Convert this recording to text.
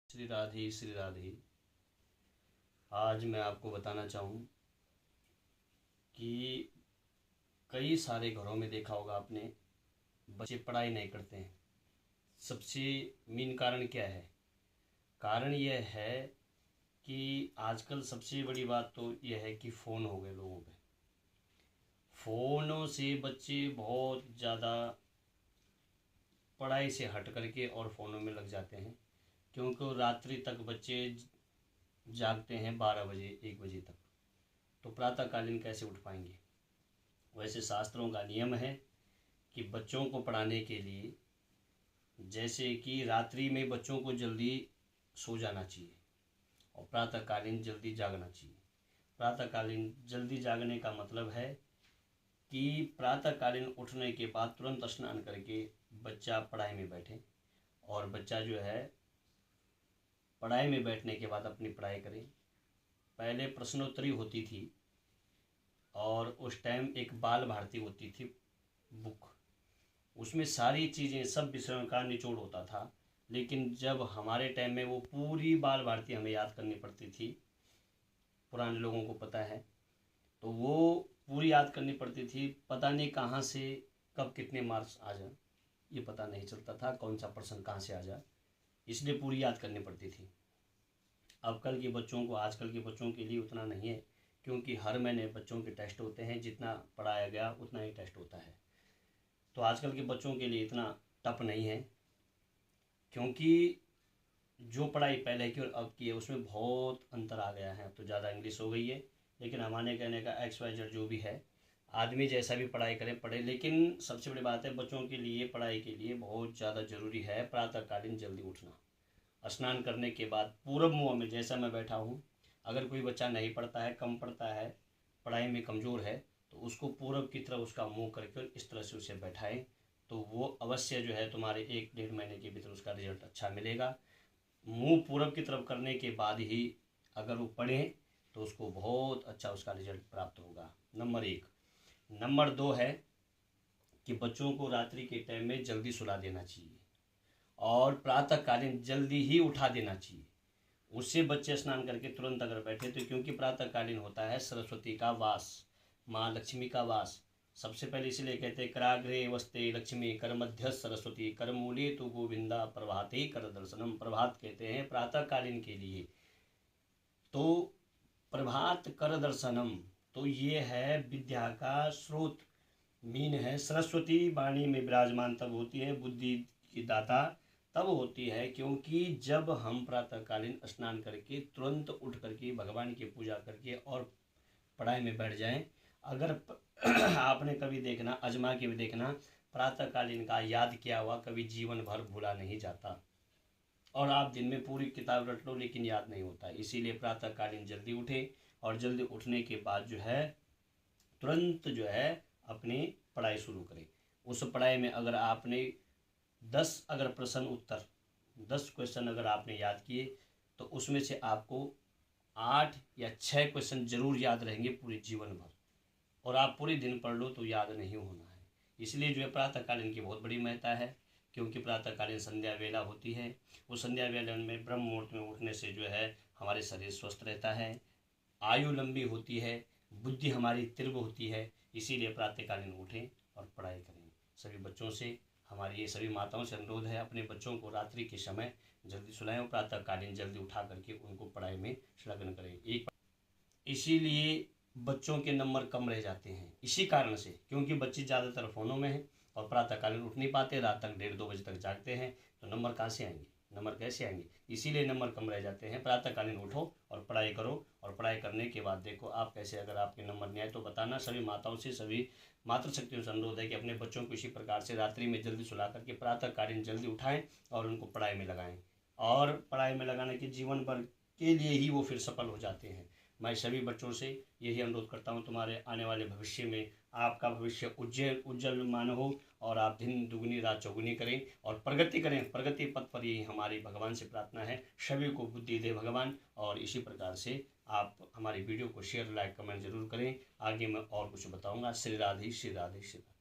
श्री राधे श्री राधे। आज मैं आपको बताना चाहूँ कि कई सारे घरों में देखा होगा आपने, बच्चे पढ़ाई नहीं करते हैं। सबसे मेन कारण क्या है? कारण यह है कि आजकल सबसे बड़ी बात तो यह है कि फ़ोन हो गए लोगों पे। फ़ोनों से बच्चे बहुत ज़्यादा पढ़ाई से हट करके और फ़ोनों में लग जाते हैं, क्योंकि रात्रि तक बच्चे जागते हैं 12 बजे 1 बजे तक, तो प्रातःकालीन कैसे उठ पाएंगे? वैसे शास्त्रों का नियम है कि बच्चों को पढ़ाने के लिए जैसे कि रात्रि में बच्चों को जल्दी सो जाना चाहिए और प्रातःकालीन जल्दी जागना चाहिए। प्रातःकालीन जल्दी जागने का मतलब है कि प्रातःकालीन उठने के बाद तुरंत स्नान करके बच्चा पढ़ाई में बैठे और बच्चा जो है पढ़ाई में बैठने के बाद अपनी पढ़ाई करें। पहले प्रश्नोत्तरी होती थी और उस टाइम एक बाल भारती होती थी बुक, उसमें सारी चीज़ें सब विषयों का निचोड़ होता था। लेकिन जब हमारे टाइम में वो पूरी बाल भारती हमें याद करनी पड़ती थी, पुराने लोगों को पता है, तो वो पूरी याद करनी पड़ती थी। पता नहीं कहाँ से कब कितने मार्क्स आ जाए ये पता नहीं चलता था, कौन सा प्रश्न कहाँ से आ जाए, इसलिए पूरी याद करनी पड़ती थी। अब कल के बच्चों को, आजकल के बच्चों के लिए उतना नहीं है, क्योंकि हर महीने बच्चों के टेस्ट होते हैं, जितना पढ़ाया गया उतना ही टेस्ट होता है। तो आजकल के बच्चों के लिए इतना टफ नहीं है, क्योंकि जो पढ़ाई पहले की और अब की है उसमें बहुत अंतर आ गया है। अब तो ज़्यादा इंग्लिश हो गई है, लेकिन हमारे कहने का XYZ जो भी है, आदमी जैसा भी पढ़ाई करे पढ़े, लेकिन सबसे बड़ी बात है बच्चों के लिए, पढ़ाई के लिए बहुत ज़्यादा ज़रूरी है प्रातःकालीन जल्दी उठना। स्नान करने के बाद पूरब मुँह में, जैसा मैं बैठा हूँ, अगर कोई बच्चा नहीं पढ़ता है, कम पढ़ता है, पढ़ाई में कमज़ोर है, तो उसको पूरब की तरफ उसका मुँह करके इस तरह से उसे बैठाएं, तो वो अवश्य जो है तुम्हारे 1-1.5 महीने के भीतर उसका रिजल्ट अच्छा मिलेगा। मुँह पूरब की तरफ करने के बाद ही अगर वो पढ़ें तो उसको बहुत अच्छा उसका रिजल्ट प्राप्त होगा। नंबर 1। नंबर 2 है कि बच्चों को रात्रि के टाइम में जल्दी सुला देना चाहिए और प्रातःकालीन जल्दी ही उठा देना चाहिए। उससे बच्चे स्नान करके तुरंत अगर बैठे तो, क्योंकि प्रातःकालीन होता है सरस्वती का वास, माँ लक्ष्मी का वास। सबसे पहले इसलिए कहते हैं कराग्रे वस्ते लक्ष्मी कर मध्य सरस्वती कर मूले तो गोविंदा प्रभाते कर दर्शनम। प्रभात कहते हैं प्रातःकालीन के लिए, तो प्रभात कर दर्शनम, तो ये है विद्या का स्रोत, मीन है। सरस्वती वाणी में विराजमान तब होती है, बुद्धि की दाता तब होती है, क्योंकि जब हम प्रातःकालीन स्नान करके तुरंत उठ करके भगवान की पूजा करके और पढ़ाई में बैठ जाएं। अगर आपने कभी देखना, आजमा के भी देखना, प्रातःकालीन का याद किया हुआ कभी जीवन भर भूला नहीं जाता। और आप दिन में पूरी किताब रट लो लेकिन याद नहीं होता। इसीलिए प्रातःकालीन जल्दी उठें और जल्दी उठने के बाद जो है तुरंत जो है अपनी पढ़ाई शुरू करें। उस पढ़ाई में अगर आपने 10 अगर प्रश्न उत्तर 10 क्वेश्चन अगर आपने याद किए, तो उसमें से आपको 8 या 6 क्वेश्चन जरूर याद रहेंगे पूरे जीवन भर, और आप पूरे दिन पढ़ लो तो याद नहीं होना है। इसलिए जो है प्रातःकालीन की बहुत बड़ी महत्ता है, क्योंकि प्रातःकालीन संध्या वेला होती है। उस संध्या वेला में ब्रह्म मुहूर्त में उठने से जो है हमारे शरीर स्वस्थ रहता है, आयु लंबी होती है, बुद्धि हमारी तीव्र होती है। इसीलिए प्रातःकालीन उठें और पढ़ाई करें। सभी बच्चों से, हमारी ये सभी माताओं से अनुरोध है, अपने बच्चों को रात्रि के समय जल्दी सुलाएं और प्रातःकालीन जल्दी उठा करके उनको पढ़ाई में संलग्न करें। इसीलिए बच्चों के नंबर कम रह जाते हैं, इसी कारण से, क्योंकि बच्चे ज़्यादातर फ़ोनों में हैं और प्रातःकालीन उठ नहीं पाते, रात तक 1:30-2 बजे तक जागते हैं, तो नंबर कहाँ से आएंगे, नंबर कैसे आएंगे? इसीलिए नंबर कम रह जाते हैं। प्रातःकालीन उठो और पढ़ाई करो, और पढ़ाई करने के बाद देखो आप कैसे, अगर आपके नंबर नहीं आए तो बताना। सभी माताओं से, सभी मातृशक्तियों से अनुरोध है कि अपने बच्चों को इसी प्रकार से रात्रि में जल्दी सुला करके प्रातःकालीन जल्दी उठाएं और उनको पढ़ाई में लगाएं, और पढ़ाई में लगाने के जीवन भर के लिए ही वो फिर सफल हो जाते हैं। मैं सभी बच्चों से यही अनुरोध करता हूँ, तुम्हारे आने वाले भविष्य में आपका भविष्य उज्जवल मान हो, और आप दिन दुगनी रात चौगुनी करें और प्रगति करें। प्रगति पथ पर यही हमारी भगवान से प्रार्थना है। सभी को बुद्धि दे भगवान। और इसी प्रकार से आप हमारी वीडियो को शेयर, लाइक, कमेंट जरूर करें। आगे मैं और कुछ बताऊँगा। श्री राधे श्री राधे श्री राधे।